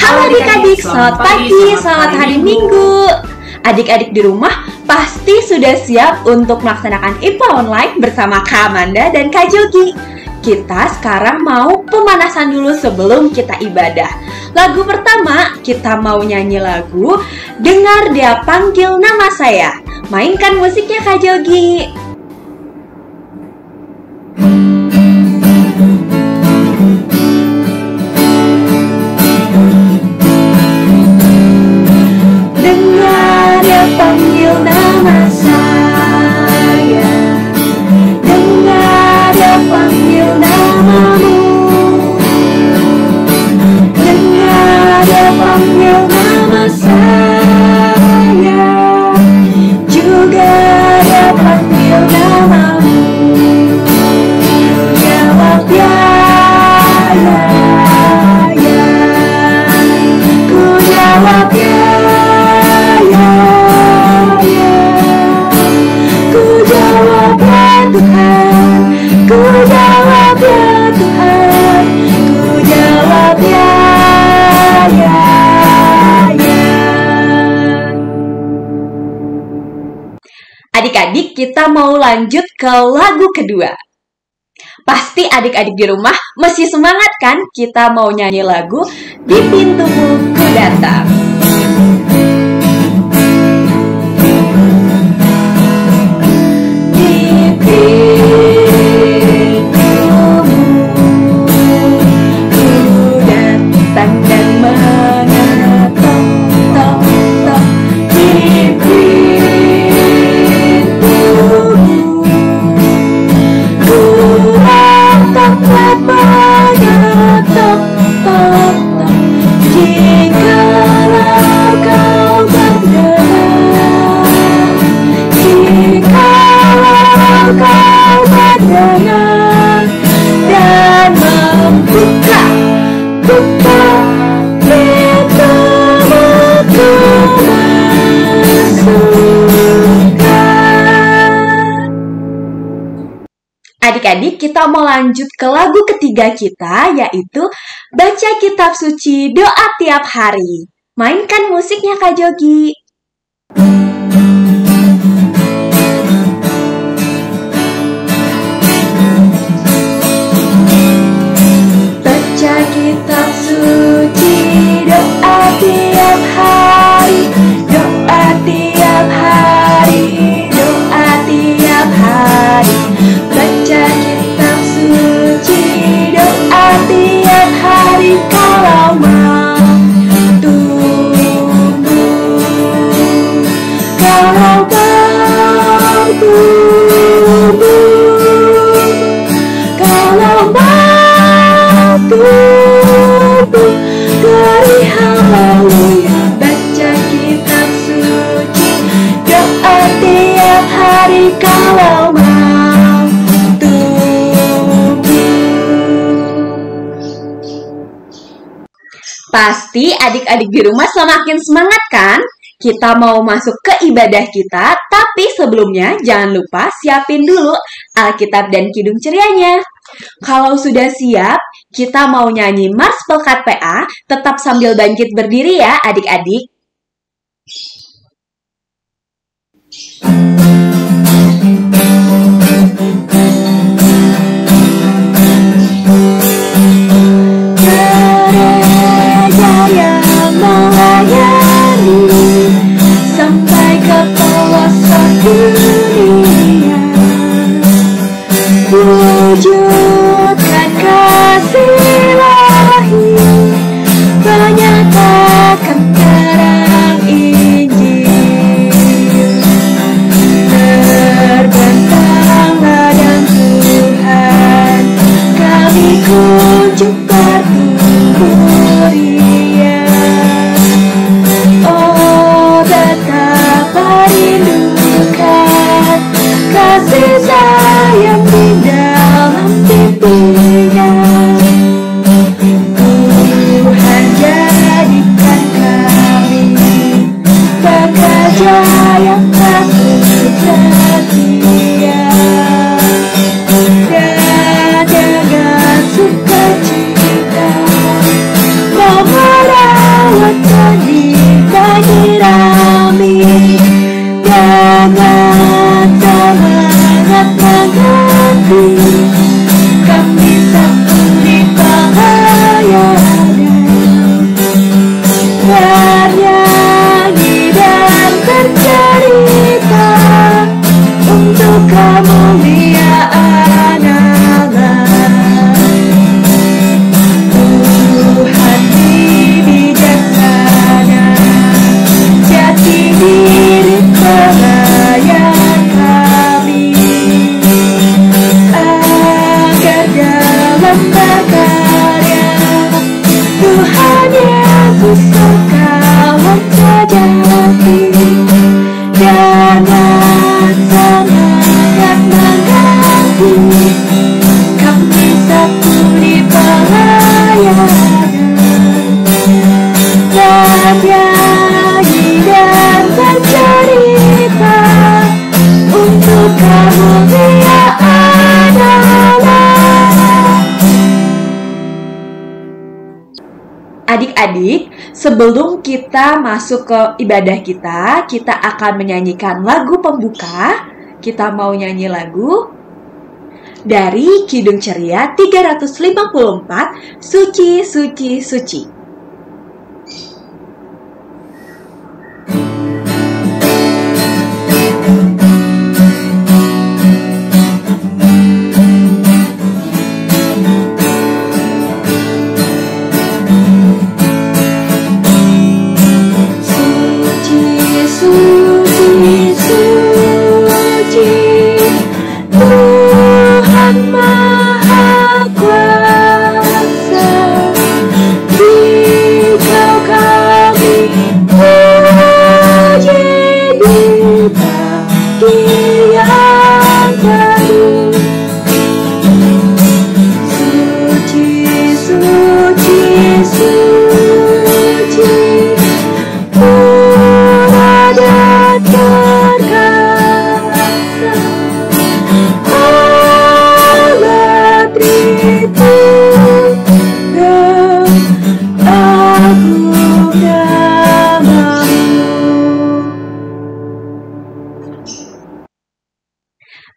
Halo adik-adik, selamat pagi, selamat hari Minggu. Adik-adik di rumah pasti sudah siap untuk melaksanakan IPA online bersama Kak Amanda dan Kak Jogi. Kita sekarang mau pemanasan dulu sebelum kita ibadah. Lagu pertama, kita mau nyanyi lagu Dengar Dia Panggil Nama Saya. Mainkan musiknya Kak Jogi. Dengar Dia panggil nama saya, dengar Dia panggil namamu, dengar Dia panggil nama saya, juga Dia panggil namamu. Jawab ya, ya, ya. Ku jawab ya. Adik-adik, kita mau lanjut ke lagu kedua. Pasti adik-adik di rumah masih semangat kan? Kita mau nyanyi lagu Di Pintumu Ku Datang. Di pintumu ku datang dan mengetok, tok, tok. Di Adik-adik, kita mau lanjut ke lagu ketiga kita, yaitu Baca Kitab Suci Doa Tiap Hari. Mainkan musiknya Kak Jogi. Baca Kitab Suci Doa Tiap Hari, doa tiap hari, doa tiap hari. Baca kitab suci, doa tiap hari kalau mau tumbuh, kalau mau tumbuh, kalau mau tumbuh, dari haleluya. Baca kitab suci, doa tiap hari kalau mau. Pasti adik-adik di rumah semakin semangat kan? Kita mau masuk ke ibadah kita, tapi sebelumnya jangan lupa siapin dulu Alkitab dan Kidung Cerianya. Kalau sudah siap, kita mau nyanyi Mars Pelkat PA, tetap sambil bangkit berdiri ya adik-adik. Sampai ke pelosok dunia, wujudkan kasih ilahi, menyatakan terang Injil. jati, jangan semangat mengganti, kami satu di pelayanan, bernyanyi dan bercerita untuk kamu dia adalah. Adik-adik, sebelum kita masuk ke ibadah kita akan menyanyikan lagu pembuka. Kita mau nyanyi lagu dari Kidung Ceria 354, Suci, Suci, Suci.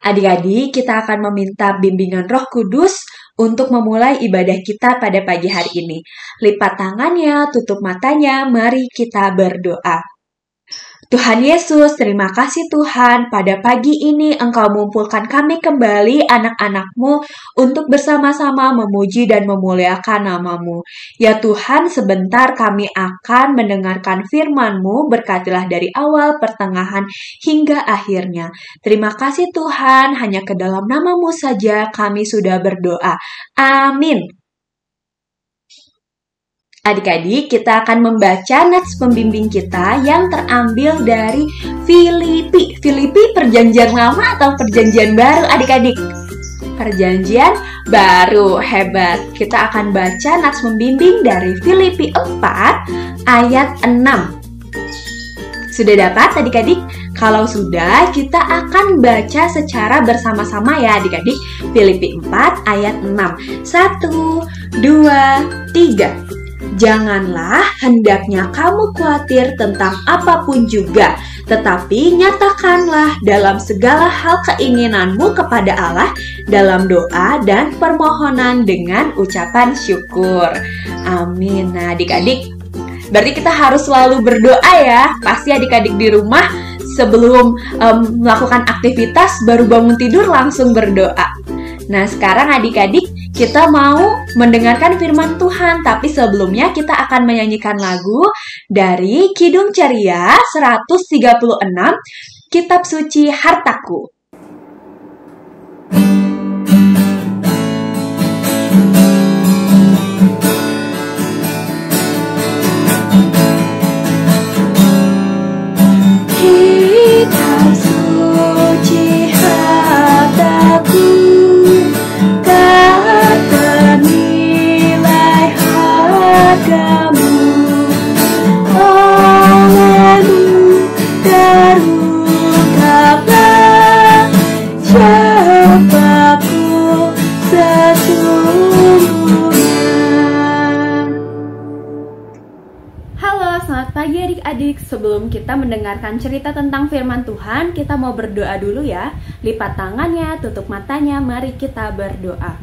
Adik-adik, kita akan meminta bimbingan Roh Kudus untuk memulai ibadah kita pada pagi hari ini. Lipat tangannya, tutup matanya, mari kita berdoa. Tuhan Yesus, terima kasih Tuhan, pada pagi ini Engkau mengumpulkan kami kembali anak-anak-Mu untuk bersama-sama memuji dan memuliakan nama-Mu. Ya Tuhan, sebentar kami akan mendengarkan firman-Mu, berkatilah dari awal, pertengahan, hingga akhirnya. Terima kasih Tuhan, hanya ke dalam nama-Mu saja kami sudah berdoa. Amin. Adik-adik, kita akan membaca nats pembimbing kita yang terambil dari Filipi. Filipi perjanjian lama atau perjanjian baru, adik-adik? Perjanjian baru, hebat. Kita akan baca nats pembimbing dari Filipi 4 ayat 6. Sudah dapat adik-adik? Kalau sudah, kita akan baca secara bersama-sama ya adik-adik. Filipi 4 ayat 6. 1, 2, 3. Janganlah hendaknya kamu khawatir tentang apapun juga, tetapi nyatakanlah dalam segala hal keinginanmu kepada Allah dalam doa dan permohonan dengan ucapan syukur. Amin. Nah, adik-adik, berarti kita harus selalu berdoa ya. Pasti adik-adik di rumah sebelum melakukan aktivitas baru bangun tidur langsung berdoa. Nah, sekarang adik-adik kita mau mendengarkan firman Tuhan, tapi sebelumnya kita akan menyanyikan lagu dari Kidung Ceria 136, Kitab Suci Hartaku. Kitab Suci Hartaku, ternilai hargamu, olehmu terungkaplah siapaku sesungguhnya. Halo, selamat pagi adik-adik. Sebelum kita mendengarkan cerita tentang firman Tuhan, kita mau berdoa dulu ya. Lipat tangannya, tutup matanya, mari kita berdoa.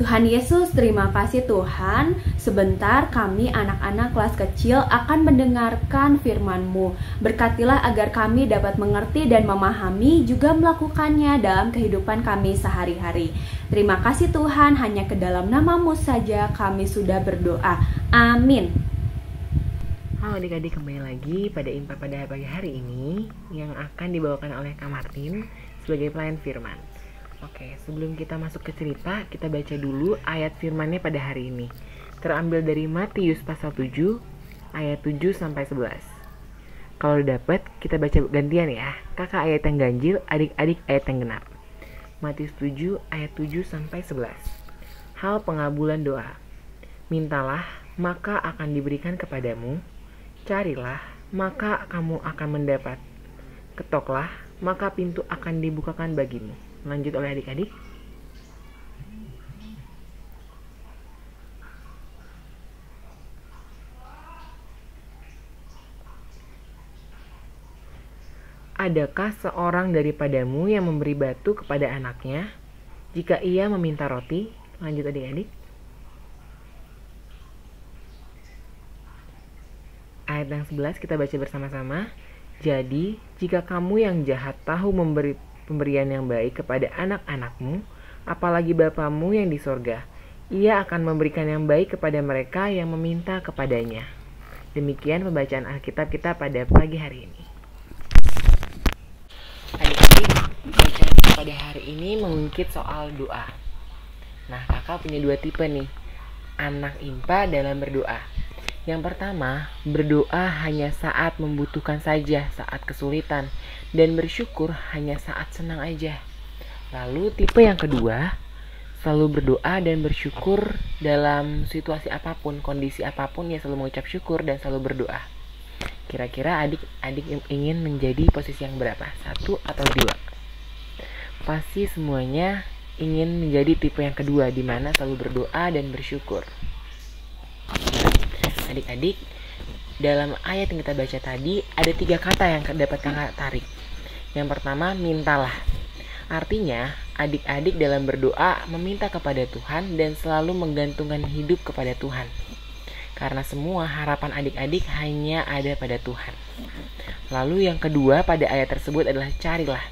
Tuhan Yesus, terima kasih Tuhan. Sebentar kami anak-anak kelas kecil akan mendengarkan firman-Mu. Berkatilah agar kami dapat mengerti dan memahami, juga melakukannya dalam kehidupan kami sehari-hari. Terima kasih Tuhan, hanya ke dalam nama-Mu saja kami sudah berdoa. Amin. Halo adik-adik, kembali lagi pada Impa pada pagi hari ini yang akan dibawakan oleh Kak Martin sebagai pelayan firman. Oke, sebelum kita masuk ke cerita, kita baca dulu ayat firmannya pada hari ini. Terambil dari Matius pasal 7, ayat 7-11. Kalau udah dapet, kita baca gantian ya. Kakak ayat yang ganjil, adik-adik ayat yang genap. Matius 7 ayat 7 sampai 11. Hal pengabulan doa. Mintalah, maka akan diberikan kepadamu. Carilah, maka kamu akan mendapat. Ketoklah, maka pintu akan dibukakan bagimu. Lanjut oleh adik-adik. Adakah seorang daripadamu yang memberi batu kepada anaknya jika ia meminta roti? Lanjut adik-adik. Ayat yang 11 kita baca bersama-sama. Jadi, jika kamu yang jahat tahu memberi pemberian yang baik kepada anak-anakmu, apalagi Bapamu yang di sorga, ia akan memberikan yang baik kepada mereka yang meminta kepadanya. Demikian pembacaan Alkitab kita pada pagi hari ini. Adik-adik, bacaan pada hari ini mengungkit soal doa. Nah, kakak punya 2 tipe nih, anak IMPA dalam berdoa. Yang pertama, berdoa hanya saat membutuhkan saja, saat kesulitan, dan bersyukur hanya saat senang aja. Lalu tipe yang kedua, selalu berdoa dan bersyukur dalam situasi apapun, kondisi apapun, ya selalu mengucap syukur dan selalu berdoa. Kira-kira adik-adik ingin menjadi posisi yang berapa? 1 atau 2? Pasti semuanya ingin menjadi tipe yang kedua, di mana selalu berdoa dan bersyukur. Nah, adik-adik, dalam ayat yang kita baca tadi, ada 3 kata yang dapat kakak tarik. Yang pertama, mintalah. Artinya, adik-adik dalam berdoa meminta kepada Tuhan dan selalu menggantungkan hidup kepada Tuhan. Karena semua harapan adik-adik hanya ada pada Tuhan. Lalu yang kedua pada ayat tersebut adalah carilah.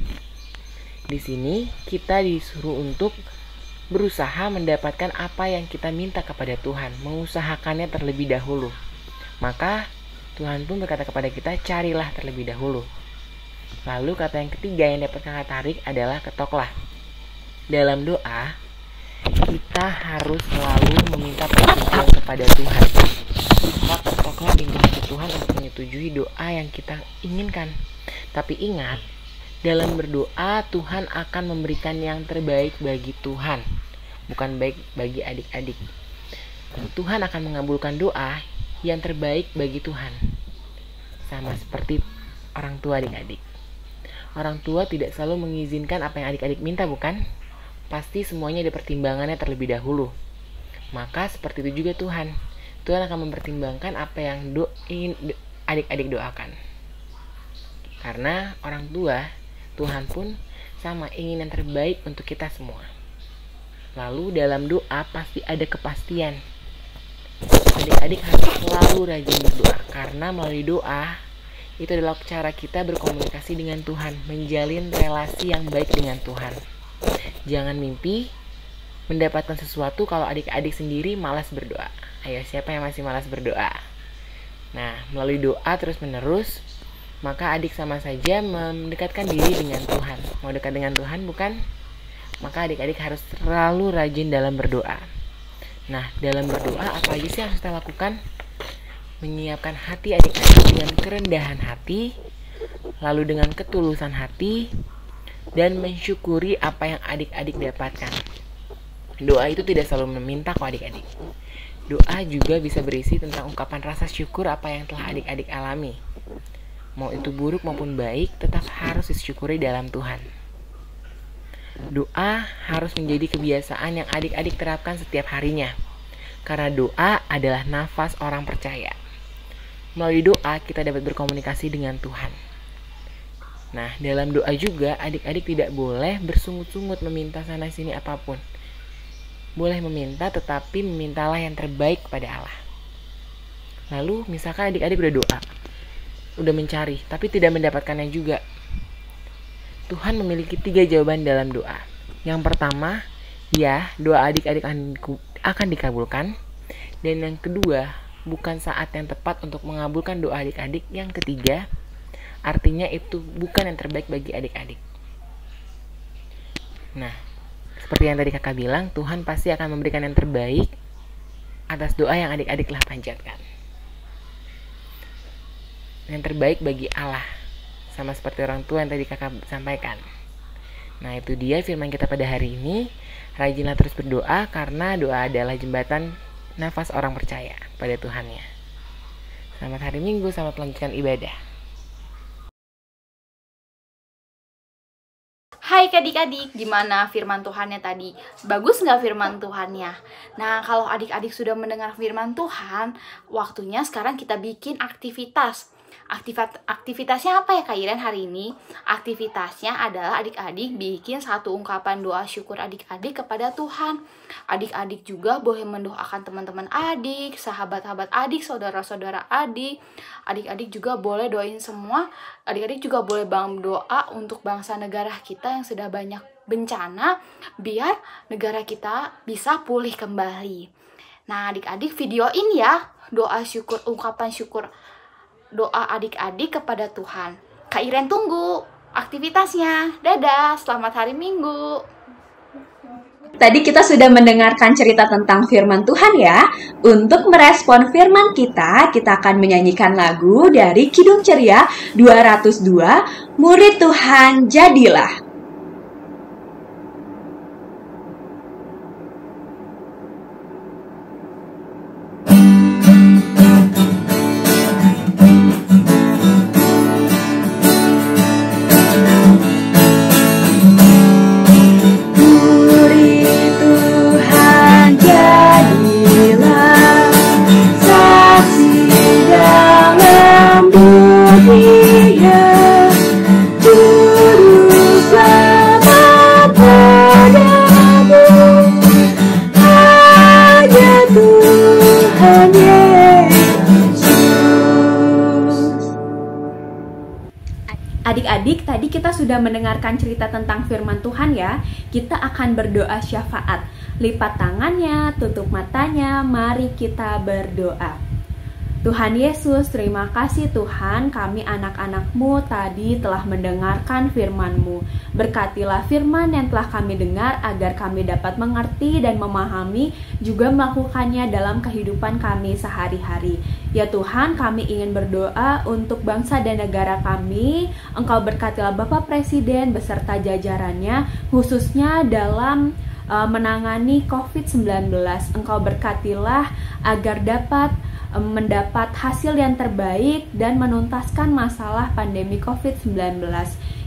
Di sini kita disuruh untuk berusaha mendapatkan apa yang kita minta kepada Tuhan, mengusahakannya terlebih dahulu. Maka Tuhan pun berkata kepada kita, carilah terlebih dahulu. Lalu kata yang ketiga yang dapat kakak tarik adalah ketoklah. Dalam doa, kita harus selalu meminta persetujuan kepada Tuhan. Maka ketoklah pintu hati Tuhan untuk menyetujui doa yang kita inginkan. Tapi ingat, dalam berdoa Tuhan akan memberikan yang terbaik bagi Tuhan, bukan baik bagi adik-adik. Tuhan akan mengabulkan doa yang terbaik bagi Tuhan. Sama seperti orang tua adik-adik. Orang tua tidak selalu mengizinkan apa yang adik-adik minta, bukan? Pasti semuanya ada pertimbangannya terlebih dahulu. Maka seperti itu juga Tuhan. Tuhan akan mempertimbangkan apa yang adik-adik doakan. Karena orang tua, Tuhan pun sama ingin yang terbaik untuk kita semua. Lalu dalam doa pasti ada kepastian. Adik-adik harus selalu rajin berdoa. Karena melalui doa, itu adalah cara kita berkomunikasi dengan Tuhan. Menjalin relasi yang baik dengan Tuhan. Jangan mimpi mendapatkan sesuatu kalau adik-adik sendiri malas berdoa. Ayo, siapa yang masih malas berdoa? Nah, melalui doa terus-menerus, maka adik sama saja mendekatkan diri dengan Tuhan. Mau dekat dengan Tuhan, bukan? Maka adik-adik harus selalu rajin dalam berdoa. Nah, dalam berdoa apa aja sih yang harus kita lakukan? Menyiapkan hati adik-adik dengan kerendahan hati, lalu dengan ketulusan hati, dan mensyukuri apa yang adik-adik dapatkan. Doa itu tidak selalu meminta kok adik-adik. Doa juga bisa berisi tentang ungkapan rasa syukur apa yang telah adik-adik alami. Mau itu buruk maupun baik, tetap harus disyukuri dalam Tuhan. Doa harus menjadi kebiasaan yang adik-adik terapkan setiap harinya. Karena doa adalah nafas orang percaya. Melalui doa kita dapat berkomunikasi dengan Tuhan. Nah, dalam doa juga adik-adik tidak boleh bersungut-sungut meminta sana sini apapun. Boleh meminta, tetapi memintalah yang terbaik kepada Allah. Lalu misalkan adik-adik udah doa, udah mencari, tapi tidak mendapatkannya juga. Tuhan memiliki 3 jawaban dalam doa. Yang pertama, ya, doa adik-adik akan dikabulkan. Dan yang kedua, bukan saat yang tepat untuk mengabulkan doa adik-adik. Yang ketiga, artinya itu bukan yang terbaik bagi adik-adik. Nah, seperti yang tadi kakak bilang, Tuhan pasti akan memberikan yang terbaik atas doa yang adik-adik telah panjatkan. yang terbaik bagi Allah, sama seperti orang tua yang tadi kakak sampaikan. Nah, itu dia firman kita pada hari ini. Rajinlah terus berdoa, karena doa adalah jembatan nafas orang percaya pada Tuhannya. Selamat hari Minggu, selamat melanjutkan ibadah. Hai adik-adik, gimana firman Tuhannya tadi? Bagus nggak firman Tuhannya? Nah, kalau adik-adik sudah mendengar firman Tuhan, waktunya sekarang kita bikin aktivitas. Aktivitasnya apa ya Kak Iren hari ini? Aktivitasnya adalah adik-adik bikin satu ungkapan doa syukur adik-adik kepada Tuhan. Adik-adik juga boleh mendoakan teman-teman adik, sahabat-sahabat adik, saudara-saudara adik. Adik-adik juga boleh doain semua. Adik-adik juga boleh berdoa untuk bangsa negara kita yang sudah banyak bencana, biar negara kita bisa pulih kembali. Nah, adik-adik videoin ya doa syukur, ungkapan syukur doa adik-adik kepada Tuhan. Kak Iren tunggu aktivitasnya. Dadah, selamat hari Minggu. Tadi kita sudah mendengarkan cerita tentang firman Tuhan ya. Untuk merespon firman kita akan menyanyikan lagu dari Kidung Ceria 202, Murid Tuhan Jadilah. Adik-adik, tadi kita sudah mendengarkan cerita tentang firman Tuhan ya. Kita akan berdoa syafaat. Lipat tangannya, tutup matanya, mari kita berdoa. Tuhan Yesus, terima kasih Tuhan, kami anak-anak-Mu tadi telah mendengarkan firman-Mu. Berkatilah firman yang telah kami dengar agar kami dapat mengerti dan memahami, juga melakukannya dalam kehidupan kami sehari-hari. Ya Tuhan, kami ingin berdoa untuk bangsa dan negara kami. Engkau berkatilah Bapak Presiden beserta jajarannya, khususnya dalam menangani COVID-19. Engkau berkatilah agar dapat mendapat hasil yang terbaik dan menuntaskan masalah pandemi COVID-19.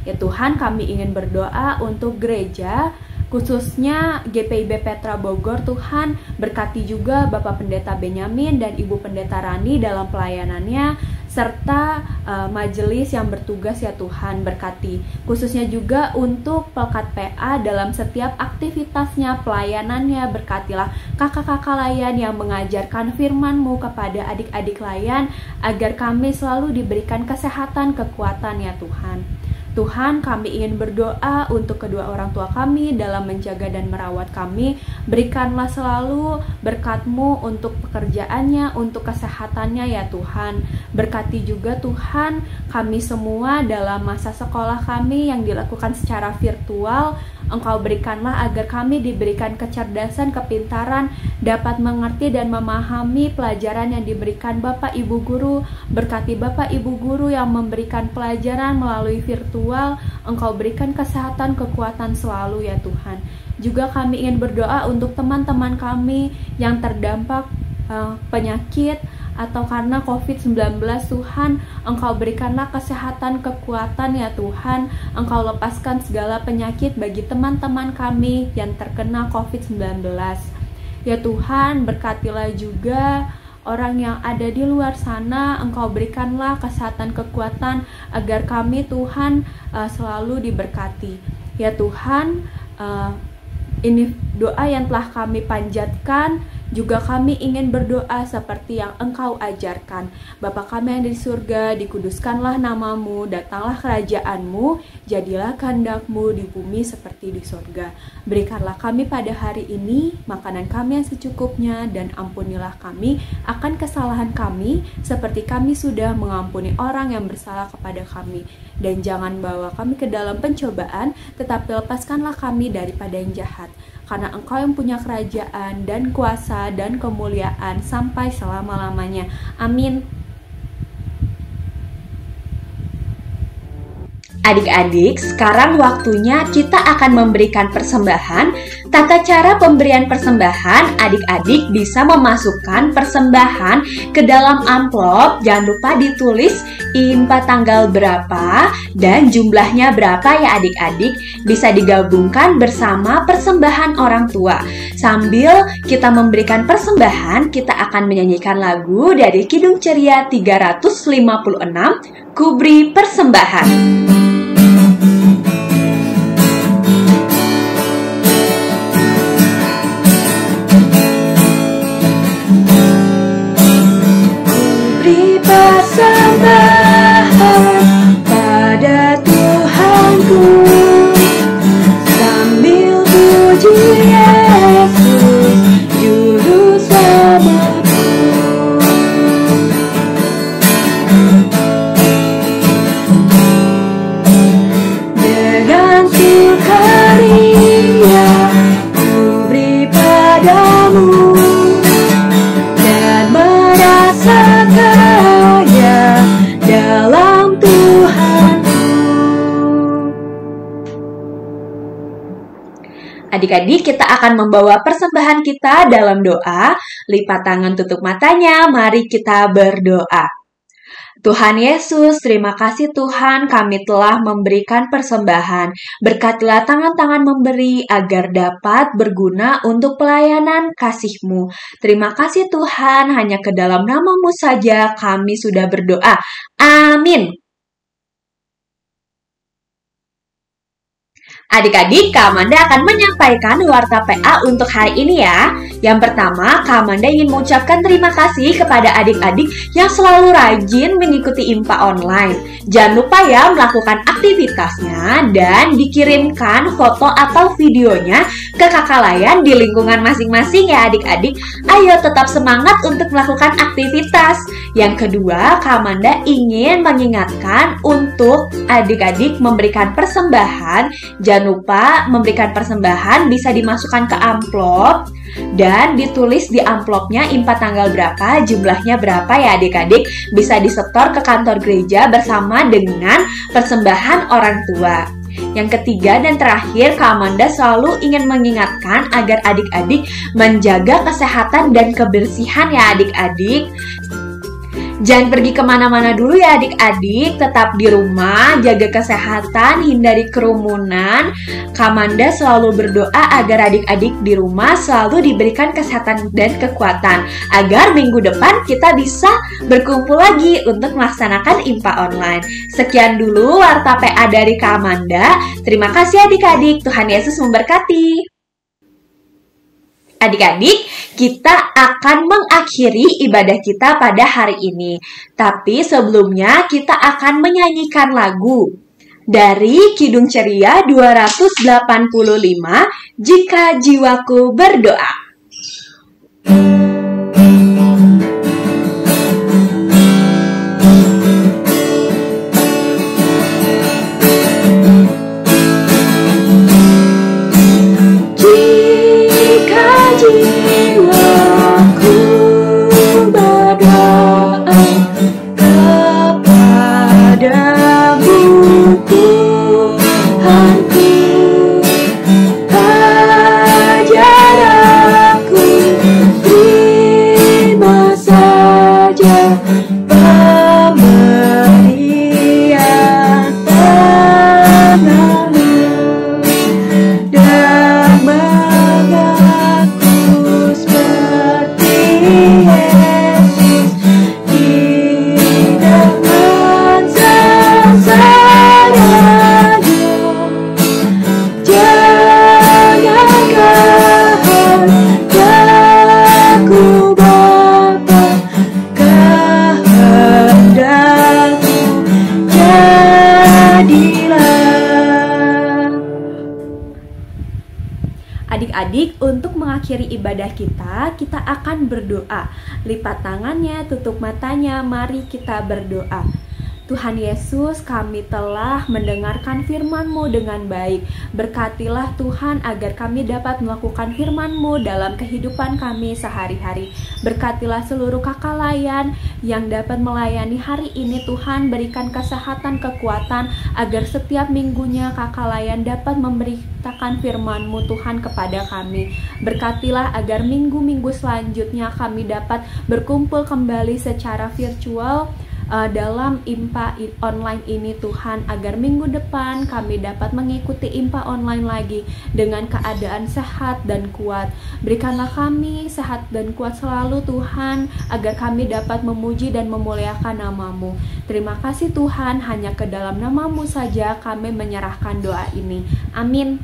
Ya Tuhan, kami ingin berdoa untuk gereja, khususnya GPIB Petra Bogor. Tuhan, berkati juga Bapak Pendeta Benyamin dan Ibu Pendeta Rani dalam pelayanannya, serta majelis yang bertugas ya Tuhan, berkati. Khususnya juga untuk Pelkat PA dalam setiap aktivitasnya, pelayanannya, berkatilah kakak-kakak layan yang mengajarkan firman-Mu kepada adik-adik layan, agar kami selalu diberikan kesehatan, kekuatan ya Tuhan. Tuhan, kami ingin berdoa untuk kedua orang tua kami dalam menjaga dan merawat kami. Berikanlah selalu berkat-Mu untuk pekerjaannya, untuk kesehatannya ya Tuhan. Berkati juga Tuhan kami semua dalam masa sekolah kami yang dilakukan secara virtual. Engkau berikanlah agar kami diberikan kecerdasan, kepintaran, dapat mengerti dan memahami pelajaran yang diberikan Bapak Ibu Guru. Berkati Bapak Ibu Guru yang memberikan pelajaran melalui virtual. Engkau berikan kesehatan, kekuatan selalu ya Tuhan. Juga kami ingin berdoa untuk teman-teman kami yang terdampak penyakit atau karena COVID-19. Tuhan, Engkau berikanlah kesehatan, kekuatan ya Tuhan. Engkau lepaskan segala penyakit bagi teman-teman kami yang terkena COVID-19. Ya Tuhan, berkatilah juga orang yang ada di luar sana. Engkau berikanlah kesehatan, kekuatan agar kami Tuhan selalu diberkati. Ya Tuhan, ini doa yang telah kami panjatkan. Juga kami ingin berdoa seperti yang Engkau ajarkan. Bapa kami yang di surga, dikuduskanlah nama-Mu, datanglah kerajaan-Mu, jadilah kehendak-Mu di bumi seperti di surga. Berikanlah kami pada hari ini makanan kami yang secukupnya, dan ampunilah kami akan kesalahan kami, seperti kami sudah mengampuni orang yang bersalah kepada kami. Dan jangan bawa kami ke dalam pencobaan, tetapi lepaskanlah kami daripada yang jahat. Karena Engkau yang punya kerajaan dan kuasa dan kemuliaan sampai selama-lamanya. Amin. Adik-adik, sekarang waktunya kita akan memberikan persembahan. Tata cara pemberian persembahan, adik-adik bisa memasukkan persembahan ke dalam amplop. Jangan lupa ditulis IMPA tanggal berapa dan jumlahnya berapa ya adik-adik. Bisa digabungkan bersama persembahan orang tua. Sambil kita memberikan persembahan, kita akan menyanyikan lagu dari Kidung Ceria 356, Kuberi Persembahan. Persembahan pada Tuhanku, sambil puji Yesus juru selamatku. Dengan sukaria ku beri padamu dan merasa kaya dalam Tuhanku. Adik-adik, kita akan membawa persembahan kita dalam doa. Lipat tangan, tutup matanya, mari kita berdoa. Tuhan Yesus, terima kasih Tuhan, kami telah memberikan persembahan. Berkatilah tangan-tangan memberi agar dapat berguna untuk pelayanan kasih-Mu. Terima kasih Tuhan, hanya ke dalam nama-Mu saja kami sudah berdoa. Amin. Adik-adik, Kak Amanda akan menyampaikan warta PA untuk hari ini ya. Yang pertama, Kak Amanda ingin mengucapkan terima kasih kepada adik-adik yang selalu rajin mengikuti IMPA online. Jangan lupa ya melakukan aktivitasnya dan dikirimkan foto atau videonya ke kakak layan di lingkungan masing-masing ya adik-adik. Ayo tetap semangat untuk melakukan aktivitas. Yang kedua, Kak Amanda ingin mengingatkan untuk adik-adik memberikan persembahan. Jangan lupa memberikan persembahan bisa dimasukkan ke amplop dan ditulis di amplopnya IMPA tanggal berapa, jumlahnya berapa ya adik-adik. Bisa disetor ke kantor gereja bersama dengan persembahan orang tua. Yang ketiga dan terakhir, Kak Amanda selalu ingin mengingatkan agar adik-adik menjaga kesehatan dan kebersihan ya adik-adik. Jangan pergi kemana-mana dulu ya adik-adik, tetap di rumah, jaga kesehatan, hindari kerumunan. Kak Amanda selalu berdoa agar adik-adik di rumah selalu diberikan kesehatan dan kekuatan, agar minggu depan kita bisa berkumpul lagi untuk melaksanakan IMPA online. Sekian dulu warta PA dari Kak Amanda. Terima kasih adik-adik, Tuhan Yesus memberkati. Adik-adik, kita akan mengakhiri ibadah kita pada hari ini. Tapi sebelumnya kita akan menyanyikan lagu dari Kidung Ceria 285, Jika Jiwaku Berdoa. Jiwaku berdoa kepadamu Tuhanku, ajar aku terima saja pemberian tanganmu dan mengaku seperti Yesus di dalam sasaranya. Jangan kehendakku Bapa, kehendakmu jadilah. Adik-adik, untuk mengakhiri ibadah kita akan berdoa. Lipat tangannya, tutup matanya, mari kita berdoa. Tuhan Yesus, kami telah mendengarkan firman-Mu dengan baik. Berkatilah Tuhan agar kami dapat melakukan firman-Mu dalam kehidupan kami sehari-hari. Berkatilah seluruh kakak layan yang dapat melayani hari ini Tuhan. Berikan kesehatan, kekuatan agar setiap minggunya kakak layan dapat memberitakan firman-Mu Tuhan kepada kami. Berkatilah agar minggu-minggu selanjutnya kami dapat berkumpul kembali secara virtual dalam IMPA online ini Tuhan, agar minggu depan kami dapat mengikuti IMPA online lagi dengan keadaan sehat dan kuat. Berikanlah kami sehat dan kuat selalu Tuhan, agar kami dapat memuji dan memuliakan nama-Mu. Terima kasih Tuhan, hanya ke dalam nama-Mu saja kami menyerahkan doa ini. Amin.